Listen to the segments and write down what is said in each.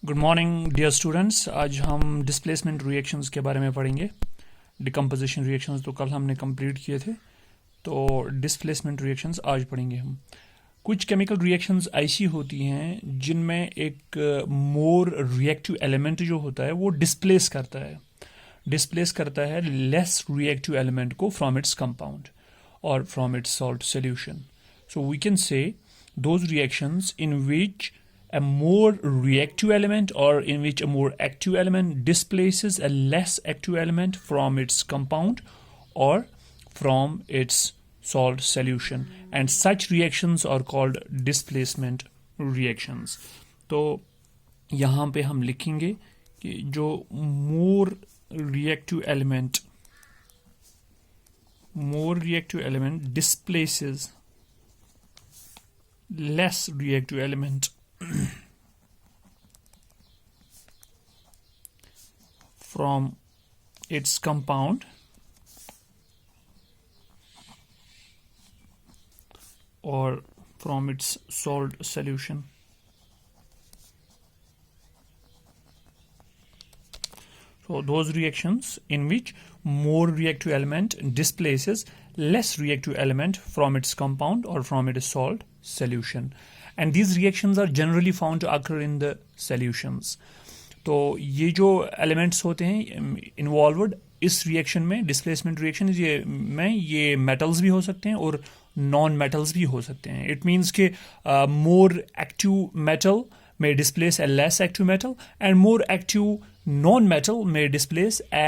Good morning dear students. आज हम displacement reactions के बारे में पढ़ेंगे। डिकम्पोजिशन रिएक्शंस तो कल हमने कंप्लीट किए थे, तो डिस्प्लेसमेंट रिएक्शंस आज पढ़ेंगे हम। कुछ केमिकल रिएक्शंस ऐसी होती हैं जिनमें एक मोर रिएक्टिव एलिमेंट जो होता है वो डिस्प्लेस करता है लेस रिएक्टिव एलिमेंट को फ्रॉम इट्स कंपाउंड और from its salt solution. So we can say those reactions in which a more reactive element or in which a more active element displaces a less active element from its compound or from its salt solution, and such reactions are called displacement reactions. तो यहाँ पे हम लिखेंगे कि जो more reactive element displaces less reactive element from its compound or from its salt solution. So those reactions in which more reactive element displaces less reactive element from its compound or from its salt solution, and these reactions are generally found to occur in the solutions. तो ये जो elements होते हैं involved इस reaction में, displacement reaction ये metals भी हो सकते हैं और नॉन मेटल्स भी हो सकते हैं. इट मीन्स के more active metal may displace a less active metal and more active non-metal may displace a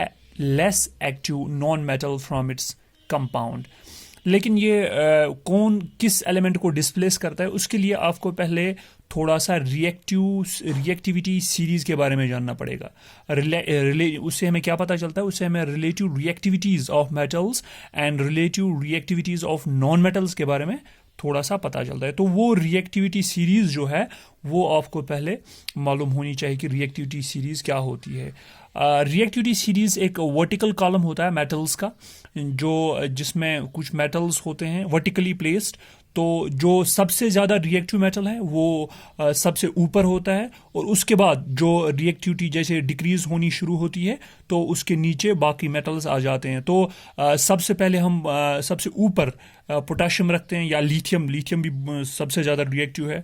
less active non-metal from its compound. लेकिन ये कौन किस एलिमेंट को डिस्प्लेस करता है, उसके लिए आपको पहले थोड़ा सा रिएक्टिविटी सीरीज के बारे में जानना पड़ेगा. उससे हमें क्या पता चलता है? उससे हमें relative reactivities of metals and relative reactivities of non metals के बारे में थोड़ा सा पता चलता है. तो वो रिएक्टिविटी सीरीज जो है वो आपको पहले मालूम होनी चाहिए कि रिएक्टिविटी सीरीज क्या होती है. रिएक्टिविटी सीरीज एक वर्टिकल कॉलम होता है मेटल्स का, जो जिसमें कुछ मेटल्स होते हैं वर्टिकली प्लेस्ड. तो जो सबसे ज़्यादा रिएक्टिव मेटल है वो सबसे ऊपर होता है, और उसके बाद जो रिएक्टिविटी जैसे डिक्रीज होनी शुरू होती है तो उसके नीचे बाकी मेटल्स आ जाते हैं. तो सबसे पहले हम सबसे ऊपर पोटेशियम रखते हैं, या लिथियम भी सबसे ज़्यादा रिएक्टिव है.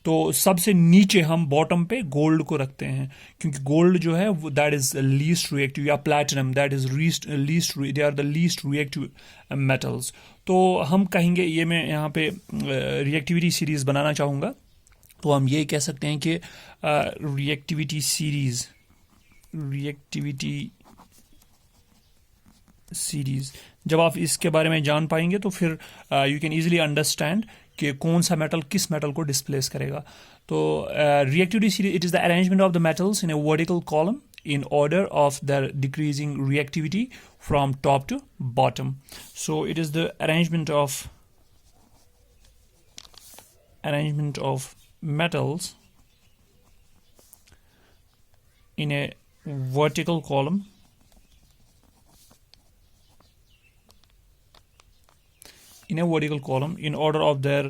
तो सबसे नीचे हम बॉटम पे गोल्ड को रखते हैं, क्योंकि गोल्ड जो है दैट इज़ लीस्ट रिएक्टिव, या platinum that is least they are the least reactive metals. तो हम कहेंगे, ये मैं यहाँ पे रिएक्टिविटी सीरीज बनाना चाहूँगा, तो हम ये कह सकते हैं कि रिएक्टिविटी सीरीज जब आप इसके बारे में जान पाएंगे तो फिर यू कैन इजीली अंडरस्टैंड कि कौन सा मेटल किस मेटल को डिस्प्लेस करेगा. तो reactivity series, it is the arrangement of the metals in A vertical column in order of their decreasing reactivity from top to bottom. So it is the arrangement of metals in a vertical column in order of their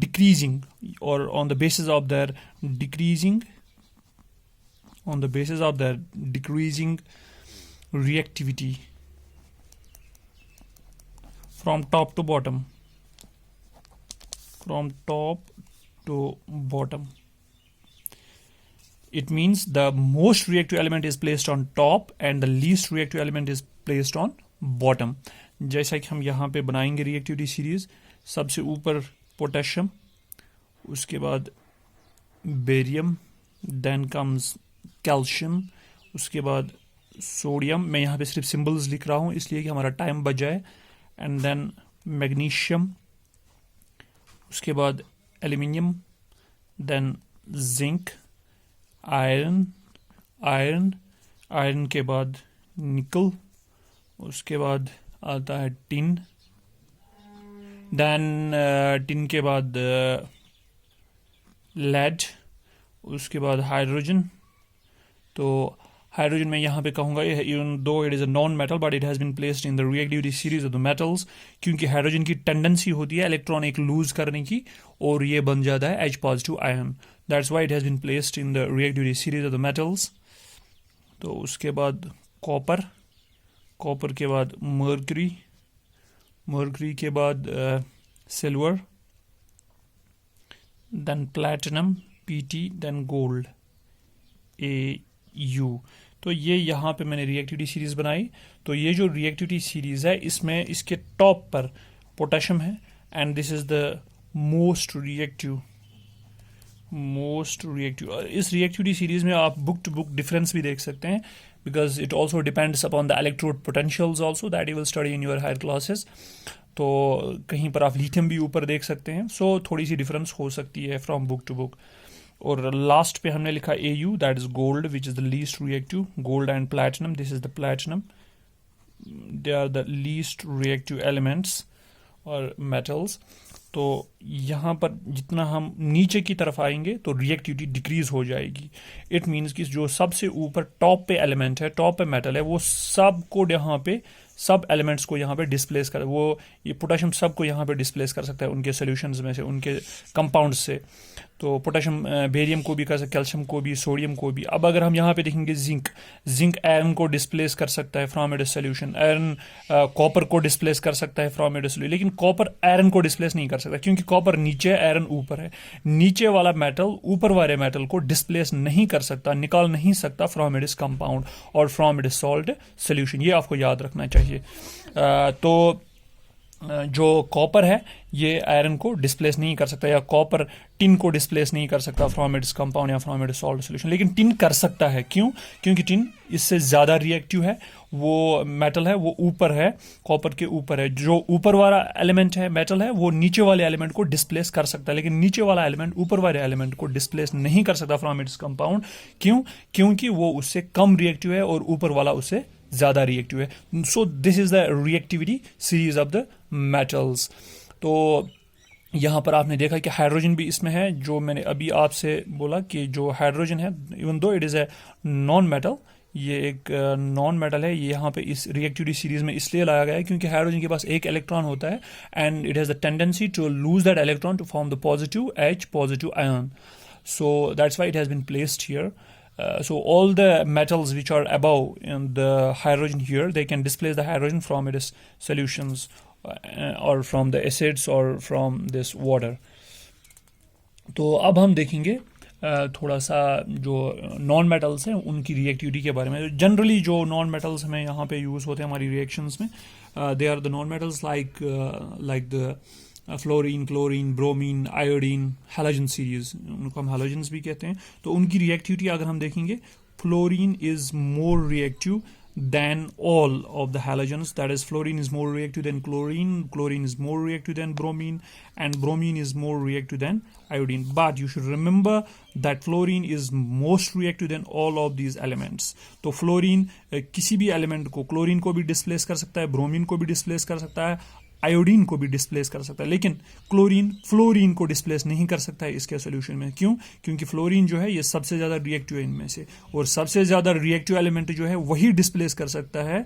decreasing, or on the basis of their decreasing reactivity from top to bottom. It means the most reactive element is placed on top and the least reactive element is placed on bottom. जैसा कि हम यहाँ पे बनाएंगे reactivity series, सबसे ऊपर potassium, उसके बाद बेरियम, देन कम्स कैल्शियम, उसके बाद सोडियम. मैं यहाँ पे सिर्फ सिंबल्स लिख रहा हूँ इसलिए कि हमारा टाइम बच जाए. एंड देन मैग्नीशियम, उसके बाद एल्यूमिनियम, देन जिंक, आयरन के बाद निकल, उसके बाद आता है टिन, देन टिन के बाद लेड, उसके बाद हाइड्रोजन. तो हाइड्रोजन मैं यहाँ पे कहूँगा, even though it is a non metal but it has been placed in the reactivity series of the metals, क्योंकि हाइड्रोजन की टेंडेंसी होती है इलेक्ट्रॉन एक लूज करने की, और ये बन जाता है H positive ion. That's why it has been placed in the reactivity series of the metals. तो उसके बाद कॉपर, कॉपर के बाद मर्करी, मर्करी के बाद silver, then platinum Pt, then gold Au. तो ये यहाँ पे मैंने रिएक्टिविटी सीरीज बनाई. तो ये जो रिएक्टिविटी सीरीज है इसमें इसके टॉप पर पोटेशियम है and this is the most reactive. इस रिएक्टिविटी सीरीज में आप बुक टू बुक डिफरेंस भी देख सकते हैं because it also depends upon the electrode potentials also that you will study in your higher classes. तो कहीं पर आप लिथियम भी ऊपर देख सकते हैं. सो थोड़ी सी डिफरेंस हो सकती है फ्रॉम बुक टू बुक. और लास्ट पे हमने लिखा Au, that is gold which is the least reactive. Gold and platinum, this is the platinum, they are the least reactive elements और मेटल्स. तो यहाँ पर जितना हम नीचे की तरफ आएंगे तो रिएक्टिविटी डिक्रीज हो जाएगी. इट मीन्स कि जो सबसे ऊपर टॉप पे एलिमेंट है, टॉप पे मेटल है, वो सब को यहाँ पे, सब एलिमेंट्स को यहाँ पे डिस्प्लेस कर, वो ये पोटेशियम सब को यहाँ पे डिस्प्लेस कर सकता है उनके सॉल्यूशंस में से, उनके कंपाउंड्स से. तो पोटेशियम बेरियम को भी कर सकता है, कैल्शियम को भी, सोडियम को भी. अब अगर हम यहाँ पे देखेंगे जिंक, जिंक आयरन को डिस्प्लेस कर सकता है from it solution. Iron copper को डिस्प्लेस कर सकता है फ्रॉम इट सॉल्यूशन, लेकिन कॉपर आयरन को डिस्प्लेस नहीं कर सकता क्योंकि कॉपर नीचे है, आयरन ऊपर है. नीचे वाला मेटल ऊपर वाले मेटल को डिस्प्लेस नहीं कर सकता, निकाल नहीं सकता फ्रॉम इट कंपाउंड और फ्रॉम इट सॉल्ट सॉल्यूशन. ये आपको याद रखना चाहिए. तो जो कॉपर है ये आयरन को डिस्प्लेस नहीं कर सकता, या कॉपर टिन को डिस्प्लेस नहीं कर सकता फ्रॉम इट्स कंपाउंड या फ्रॉम इट्स सॉल्ट सॉल्यूशन. लेकिन टिन कर सकता है. क्यों? क्योंकि टिन इससे ज़्यादा रिएक्टिव है. वो मेटल है, वो ऊपर है, कॉपर के ऊपर है. जो ऊपर वाला एलिमेंट है, मेटल है, वो नीचे वाले एलिमेंट को डिस्प्लेस कर सकता है, लेकिन नीचे वाला एलिमेंट ऊपर वाले एलिमेंट को डिस्प्लेस नहीं कर सकता फ्रॉम इट्स कंपाउंड. क्यों? क्योंकि वो उससे कम रिएक्टिव है और ऊपर वाला उससे ज़्यादा रिएक्टिव है. So this is the reactivity series of the metals. तो यहाँ पर आपने देखा कि हाइड्रोजन भी इसमें है. जो मैंने अभी आपसे बोला कि जो हाइड्रोजन है, even though it is a non metal, ये एक नॉन मेटल है, ये यहाँ पे इस रिएक्टिविटी सीरीज में इसलिए लाया गया है क्योंकि हाइड्रोजन के पास एक इलेक्ट्रॉन होता है and it has the tendency to lose that electron to form the positive H positive ion. So that's why it has been placed here. So all the metals which are above in the hydrogen here, they can displace the hydrogen from its solutions or from the acids or from this water. तो अब हम देखेंगे थोड़ा सा जो non metals हैं उनकी reactivity के बारे में. जनरली जो नॉन मेटल्स हमें यहाँ पे यूज़ होते हैं हमारी रिएक्शंस में, they are the non metals like the fluorine, chlorine, bromine, iodine, halogen series, उनको हम हैलोजन्स भी कहते हैं. तो उनकी रिएक्टिविटी अगर हम देखेंगे, fluorine is more reactive than all of the halogens. That is, fluorine is more reactive than chlorine, chlorine is more reactive than bromine, and bromine is more reactive than iodine. But you should remember that fluorine is most reactive than all of these elements. तो fluorine किसी भी element को, chlorine को भी displace कर सकता है, bromine को भी displace कर सकता है, आयोडीन को भी डिस्प्लेस कर सकता है, लेकिन क्लोरीन फ्लोरीन को डिस्प्लेस नहीं कर सकता है इसके सॉल्यूशन में. क्यों? क्योंकि फ्लोरीन जो है ये सबसे ज़्यादा रिएक्टिव है इनमें से, और सबसे ज़्यादा रिएक्टिव एलिमेंट जो है वही डिस्प्लेस कर सकता है.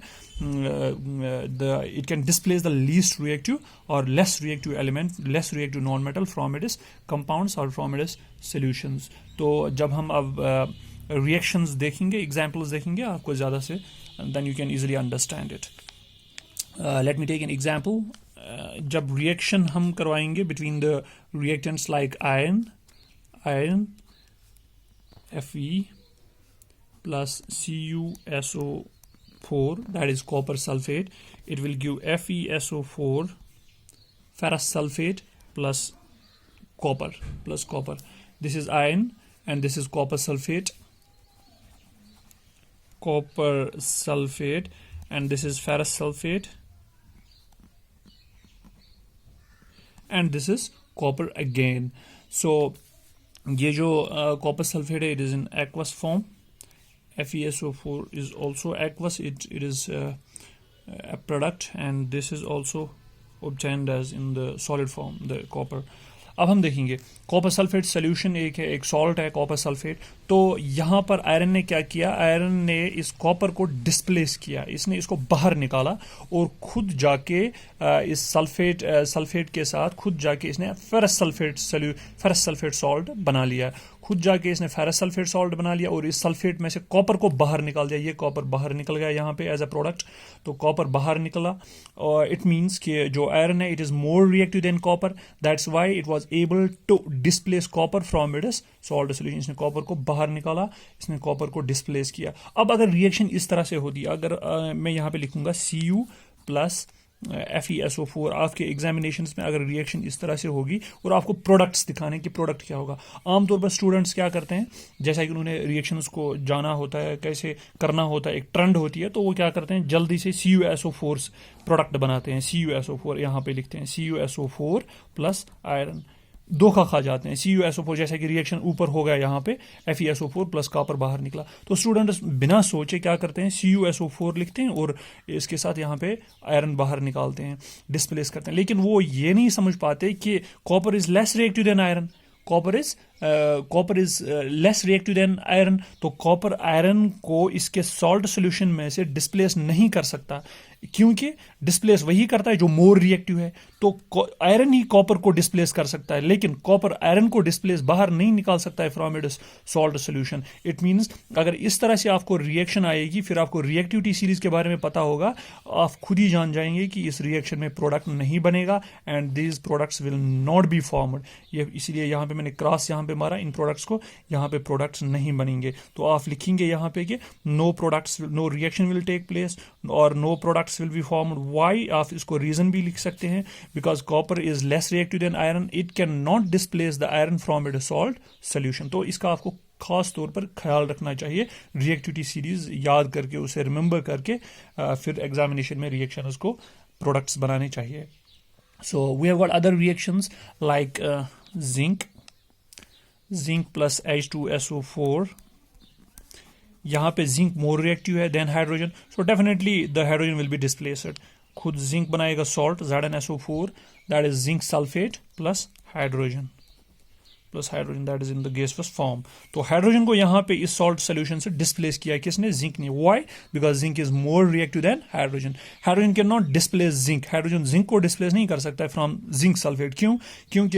It can displace the least reactive और less reactive element, less reactive non metal from its compounds और फ्रॉम इट्स सॉल्यूशंस. तो जब हम अब रिएक्शंस देखेंगे, एग्जाम्पल्स देखेंगे आपको ज़्यादा से, then you can easily understand it. Let me take an example. जब रिएक्शन हम करवाएंगे between the reactants like iron Fe plus CuSO4, that is copper sulfate, it will give FeSO4 ferrous sulfate plus copper. This is iron and this is copper sulfate, and this is ferrous sulfate, and this is copper again. So ये जो copper sulfate है, it is in aqueous form. FeSO4 is also aqueous. It is a product, and this is also obtained as in the solid form, the copper. अब हम देखेंगे copper sulphate solution एक है, एक salt है copper sulphate. तो यहाँ पर आयरन ने क्या किया, आयरन ने इस कॉपर को डिस्प्लेस किया, इसने इसको बाहर निकाला और खुद जाके इस सल्फेट के साथ खुद जाके इसने फेरस सल्फेट सॉल्ट बना लिया. खुद जाके इसने फेरस सल्फेट सॉल्ट बना लिया और इस सल्फेट में से कॉपर को बाहर निकाल दिया। ये कॉपर बाहर निकल गया यहाँ पे एज अ प्रोडक्ट, तो कॉपर बाहर निकला और इट मीन्स कि जो आयरन है it is more reactive than copper, that's why it was able to displace copper from its salt solution. इसने कॉपर को बाहर निकाला, इसने कॉपर को डिस्प्लेस किया। अब अगर रिएक्शन इस तरह से होती, अगर मैं यहाँ पे लिखूंगा Cu प्लस FeSO4, आपके एग्जामिनेशंस में अगर रिएक्शन इस तरह से होगी और आपको प्रोडक्ट्स दिखाने कि प्रोडक्ट क्या होगा, आमतौर पर स्टूडेंट्स क्या करते हैं, जैसा कि उन्होंने रिएक्शंस को जाना होता है, कैसे करना होता है, एक ट्रेंड होती है, तो वो क्या करते हैं जल्दी से CuSO4 प्रोडक्ट बनाते हैं। CuSO4 यहाँ पे लिखते हैं CuSO4 प्लस आयरन, धोखा खा जाते हैं। CuSO4 जैसे कि रिएक्शन ऊपर हो गया, यहाँ पे FeSO4 प्लस कॉपर बाहर निकला, तो स्टूडेंट्स बिना सोचे क्या करते हैं CuSO4 लिखते हैं और इसके साथ यहाँ पे आयरन बाहर निकालते हैं, डिस्प्लेस करते हैं। लेकिन वो ये नहीं समझ पाते कि copper is less reactive than iron, copper is less reactive than iron, तो कॉपर आयरन को इसके सॉल्ट सोल्यूशन में से डिस्प्लेस नहीं कर सकता, क्योंकि डिस्प्लेस वही करता है जो मोर रिएक्टिव है। तो आयरन ही कॉपर को डिस्प्लेस कर सकता है, लेकिन कॉपर आयरन को डिस्प्लेस बाहर नहीं निकाल सकता है from its salt solution. It means अगर इस तरह से आपको रिएक्शन आएगी, फिर आपको रिएक्टिविटी सीरीज के बारे में पता होगा, आप खुद ही जान जाएंगे कि इस रिएक्शन में प्रोडक्ट नहीं बनेगा and these products will not be formed. ये इसीलिए यहाँ पे मैंने क्रॉस यहाँ पे मारा इन प्रोडक्ट्स को, यहाँ पे प्रोडक्ट्स नहीं बनेंगे। तो आप लिखेंगे यहाँ पे कि no products, no reaction will take place और no products will be formed. Why, आप इसको रीजन भी लिख सकते हैं, because copper is less reactive than iron, it can not displace the iron from it salt solution. तो इसका आपको खास तौर पर ख्याल रखना चाहिए, रिएक्टिविटी सीरीज याद करके उसे रिमेंबर करके फिर एग्जामिनेशन में रिएक्शन उसको प्रोडक्ट्स बनाने चाहिए। So we have got other reactions like zinc plus H2SO4, यहाँ पे जिंक मोर रिएक्टिव है than hydrogen, so definitely the hydrogen will be displaced. खुद जिंक बनाएगा salt ZnSO4, that is zinc sulphate plus hydrogen that is in the gaseous form. तो hydrogen को यहाँ पे इस सॉल्ट सोल्यूशन से डिस्प्लेस किया किसने, जिंक ने। Why, because zinc is more reactive than hydrogen. Hydrogen can not displace zinc, hydrogen zinc को डिस्प्लेस नहीं कर सकता है फ्रॉम जिंक सल्फेट। क्यों? क्योंकि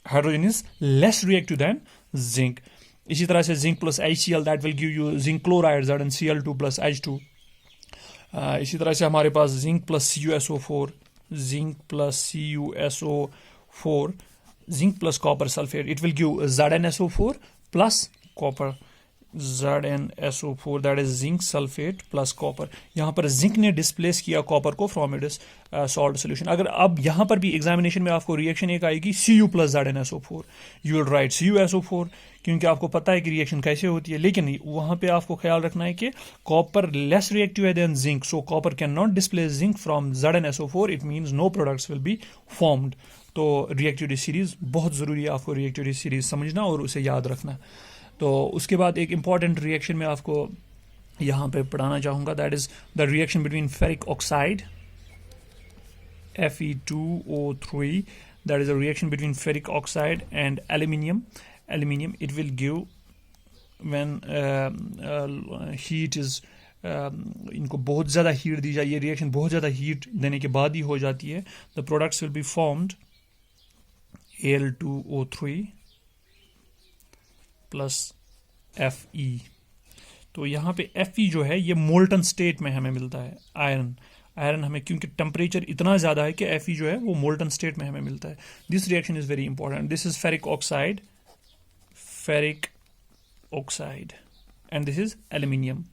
hydrogen is less reactive than zinc. इसी तरह से zinc plus HCl that will give you zinc chloride ZnCl2 plus H2। इसी तरह से हमारे पास zinc plus CuSO4, zinc plus copper sulphate, it will give ZnSO4 plus copper, ZnSO4 that is zinc sulphate plus copper. यहाँ पर zinc ने displace किया copper को फ्रॉम इट्स सॉल्ट सोल्यूशन। अगर अब यहाँ पर भी एग्जामिनेशन में आपको रिएक्शन एक आएगी Cu plus ZnSO4, you will write CuSO4, क्योंकि आपको पता है कि रिएक्शन कैसे होती है। लेकिन वहाँ पे आपको ख्याल रखना है कि कॉपर लेस रिएक्टिव है than zinc, so copper can not displace zinc from ZnSO4, it means no products will be formed. तो रिएक्टिविटी सीरीज बहुत ज़रूरी है, आपको रिएक्टिविटी सीरीज समझना और उसे याद रखना। तो उसके बाद एक इंपॉर्टेंट रिएक्शन में आपको यहाँ पे पढ़ाना चाहूँगा, that is the reaction between ferric oxide Fe2O3, that is a reaction between ferric oxide and aluminium. It will give when heat is इनको बहुत ज़्यादा हीट दी जाए, ये रिएक्शन बहुत ज़्यादा हीट देने के बाद ही हो जाती है। The products will be formed Al2O3 plus Fe। तो यहाँ पे Fe जो है ये मोल्टन स्टेट में हमें मिलता है। आयरन हमें, क्योंकि टेम्परेचर इतना ज़्यादा है कि Fe जो है वो मोल्टन स्टेट में हमें मिलता है। This reaction is very important. This is ferric oxide and this is aluminium.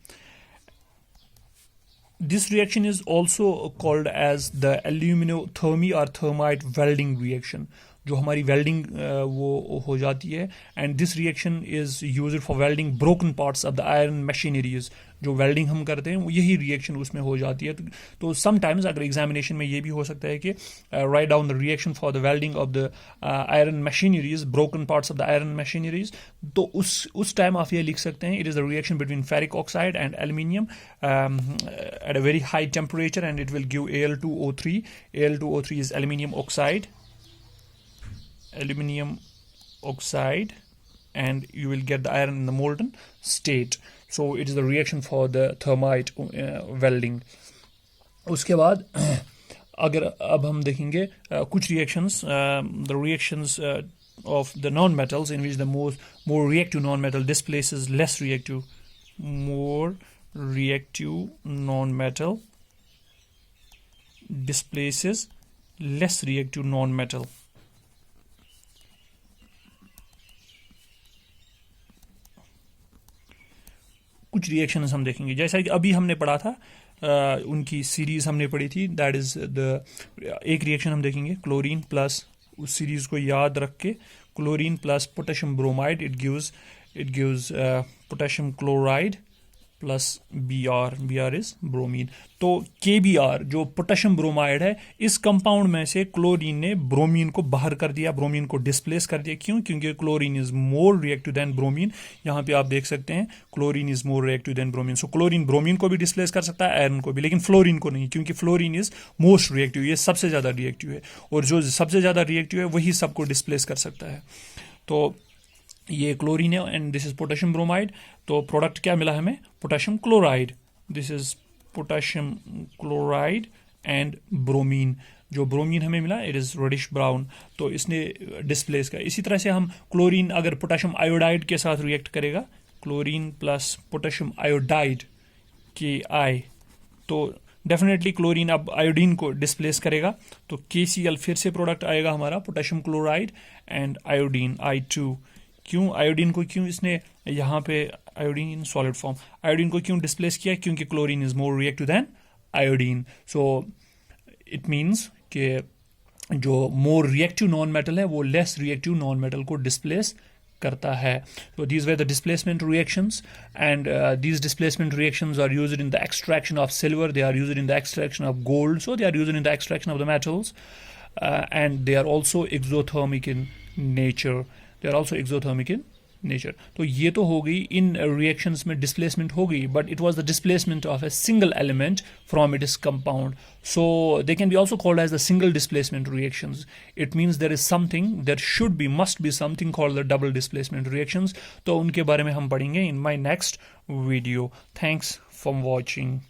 This reaction is also called as the aluminothermy or thermite welding reaction, जो हमारी वेल्डिंग वो हो जाती है। And this reaction is used for welding broken parts of the iron machineries, जो welding हम करते हैं यही रिएक्शन उसमें हो जाती है। तो समटाइम्स अगर एग्जामिनेशन में ये भी हो सकता है कि write down the reaction for the welding of the iron machineries, broken parts of the iron machineries, तो उस टाइम आप ये लिख सकते हैं, it is the reaction between ferric oxide and aluminium at a very high temperature and it will give Al2O3. Al2O3 is aluminium oxide, and you will get the iron in the molten state. So it is the reaction for the thermite welding. उसके बाद अगर अब हम देखेंगे कुछ reactions, the reactions of the non-metals, in which the more reactive non-metal displaces less reactive, more reactive non-metal displaces less reactive non-metal. कुछ reactions हम देखेंगे, जैसा कि अभी हमने पढ़ा था, उनकी सीरीज हमने पढ़ी थी, दैट इज द एक रिएक्शन हम देखेंगे क्लोरीन प्लस, उस सीरीज को याद रख के, chlorine plus potassium bromide, it gives potassium chloride plus B R is bromine. तो KBr जो पोटेशियम ब्रोमाइड है, इस कंपाउंड में से क्लोरीन ने ब्रोमीन को बाहर कर दिया, ब्रोमीन को डिस्प्लेस कर दिया. क्यों? क्योंकि chlorine is more reactive than bromine. यहाँ पे आप देख सकते हैं chlorine is more reactive than bromine. So chlorine bromine को भी डिस्प्लेस कर सकता है, आयरन को भी, लेकिन फ्लोरीन को नहीं, क्योंकि फ्लोरीन इज मोस्ट रिएक्टिव, ये सबसे ज्यादा रिएक्टिव है, और जो सबसे ज्यादा रिएक्टिव है वही सबको डिस्प्लेस कर सकता है. तो ये क्लोरीन है and this is potassium bromide. तो प्रोडक्ट क्या मिला हमें? Potassium chloride. This is potassium chloride and bromine. जो ब्रोमीन हमें मिला इट इज रेडिश ब्राउन, तो इसने डिस्प्लेस किया. इसी तरह से हम क्लोरीन अगर पोटेशियम आयोडाइड के साथ रिएक्ट करेगा, chlorine plus potassium iodide KI, तो डेफिनेटली क्लोरीन अब आयोडीन को डिस्प्लेस करेगा. तो KCl फिर से प्रोडक्ट आएगा हमारा, potassium chloride and iodine I2. क्यों आयोडीन को, क्यों इसने यहाँ पे iodine in solid form, iodine को क्यों डिस्प्लेस किया? क्योंकि chlorine is more reactive then iodine. So it means कि जो मोर रिएक्टिव नॉन मेटल है वो लेस रिएक्टिव नॉन मेटल को डिस्प्लेस करता है. So these were the displacement reactions, and these displacement reactions are used in the extraction of silver, they are used in the extraction of gold, so they are used in the extraction of the metals, and they are also exothermic in nature. They are also exothermic in nature. तो ये तो हो गई, इन reactions में displacement हो गई, but it was the displacement of a single element from its compound. So they can be also called as the single displacement reactions. It means there is something, there should be, must be something called the double displacement reactions. तो उनके बारे में हम पढ़ेंगे in my next video. Thanks for watching.